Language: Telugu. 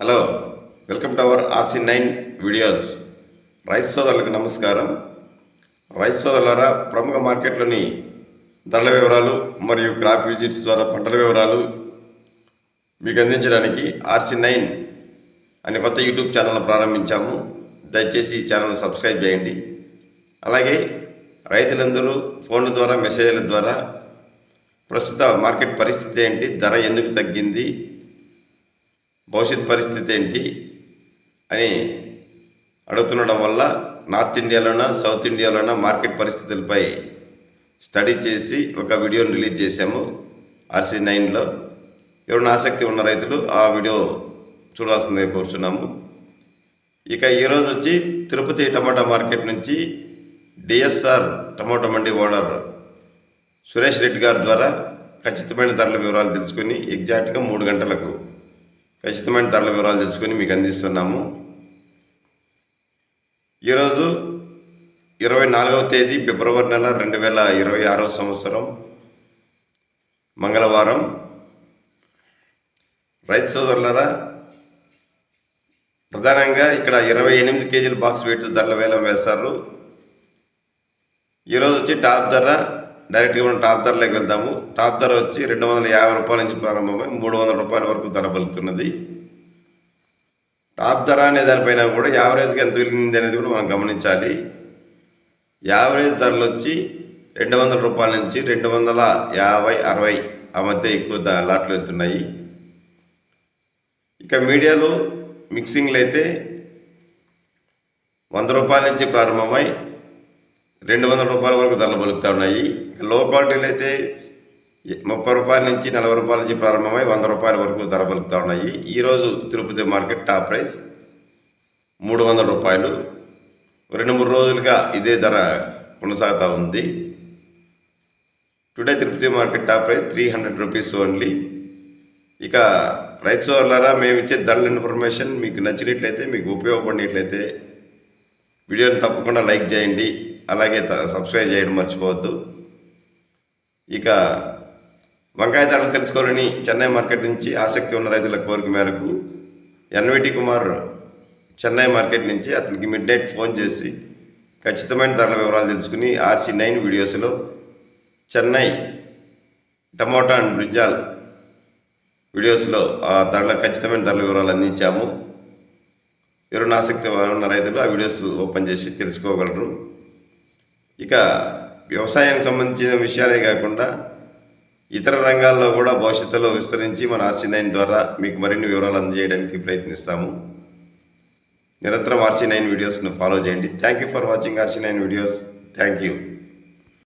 Hello, welcome to our RC9 videos. రైతు సోదరులకు నమస్కారం. రైతు సోదరులారా, ప్రముఖ మార్కెట్లోని ధరల వివరాలు మరియు క్రాప్ విజిట్స్ ద్వారా పంటల వివరాలు మీకు అందించడానికి RC9 అనే కొత్త యూట్యూబ్ ఛానల్ను ప్రారంభించాము. దయచేసి ఈ ఛానల్ సబ్స్క్రైబ్ చేయండి. అలాగే రైతులందరూ ఫోన్ ద్వారా మెసేజ్ల ద్వారా ప్రస్తుత మార్కెట్ పరిస్థితి ఏంటి, ధర ఎందుకు తగ్గింది, భవిష్యత్ పరిస్థితి ఏంటి అని అడుగుతుండడం వల్ల నార్త్ ఇండియాలోన సౌత్ ఇండియాలోన మార్కెట్ పరిస్థితులపై స్టడీ చేసి ఒక వీడియోని రిలీజ్ చేశాము RC9లో. ఎవరైనా ఆసక్తి ఉన్న రైతులు ఆ వీడియో చూడాల్సిందే కోరుచున్నాము. ఇక ఈరోజు వచ్చి తిరుపతి టమాటా మార్కెట్ నుంచి DSR టమాటా మండి ఓనర్ సురేష్ రెడ్డి గారి ద్వారా ఖచ్చితమైన ధరల వివరాలు తెలుసుకుని ఎగ్జాక్ట్గా 3 గంటలకు ఖచ్చితమైన ధరల వివరాలు తెలుసుకొని మీకు అందిస్తున్నాము. ఈరోజు 24వ తేదీ ఫిబ్రవరి నెల 2026వ సంవత్సరం మంగళవారం. రైతు సోదరులారా, ప్రధానంగా ఇక్కడ 28 కేజీల బాక్స్ వెయిట్ ధరల వేలం వేశారు. ఈరోజు వచ్చి టాప్ ధర, డైరెక్ట్గా మనం టాప్ ధరలోకి వెళ్దాము. టాప్ ధర వచ్చి 250 రూపాయల నుంచి ప్రారంభమై 300 రూపాయల వరకు ధర పలుకుతున్నది. టాప్ ధర అనే దానిపైన కూడా యావరేజ్గా ఎంత వెలిగింది అనేది కూడా మనం గమనించాలి. యావరేజ్ ధరలు వచ్చి 200 రూపాయల నుంచి 250, 60 ఆ మధ్య ఎక్కువ లాట్లు వెళ్తున్నాయి. ఇక మీడియాలో మిక్సింగ్లు అయితే 100 రూపాయల నుంచి ప్రారంభమై 200 రూపాయల వరకు ధరలు పలుకుతూ ఉన్నాయి. లో క్వాలిటీలు అయితే 30 రూపాయల నుంచి 40 రూపాయల నుంచి ప్రారంభమై 100 రూపాయల వరకు ధర పలుకుతూ ఉన్నాయి. ఈరోజు తిరుపతి మార్కెట్ టాప్ ప్రైస్ 300 రూపాయలు. 2-3 రోజులుగా ఇదే ధర కొనసాగుతూ ఉంది. Today Tirupati market top price 300 rupees only. ఇక రైతు సోదరులారా, మేము ఇచ్చే ధరల ఇన్ఫర్మేషన్ మీకు నచ్చినట్లయితే, మీకు ఉపయోగపడినట్లయితే వీడియోని తప్పకుండా లైక్ చేయండి. అలాగే సబ్స్క్రైబ్ చేయడం మర్చిపోవద్దు. ఇక వంకాయ ధరలు తెలుసుకోవాలని చెన్నై మార్కెట్ నుంచి ఆసక్తి ఉన్న రైతుల కోరిక మేరకు NVT కుమార్ చెన్నై మార్కెట్ నుంచి అతనికి మిడ్ నైట్ ఫోన్ చేసి ఖచ్చితమైన ధరల వివరాలు తెలుసుకుని RC9 వీడియోస్లో చెన్నై టమోటా అండ్ బ్రింజాల్ వీడియోస్లో ఆ ఖచ్చితమైన ధరల వివరాలు అందించాము. ఎవరైనా ఆసక్తి ఉన్న రైతులు ఆ వీడియోస్ ఓపెన్ చేసి తెలుసుకోగలరు. ఇక వ్యవసాయానికి సంబంధించిన విషయాలే కాకుండా ఇతర రంగాల్లో కూడా భవిష్యత్తులో విస్తరించి మన RC9 ద్వారా మీకు మరిన్ని వివరాలు అందజేయడానికి ప్రయత్నిస్తాము. నిరంతరం RC9 వీడియోస్ను ఫాలో చేయండి. Thank you for watching RC9 videos. Thank you.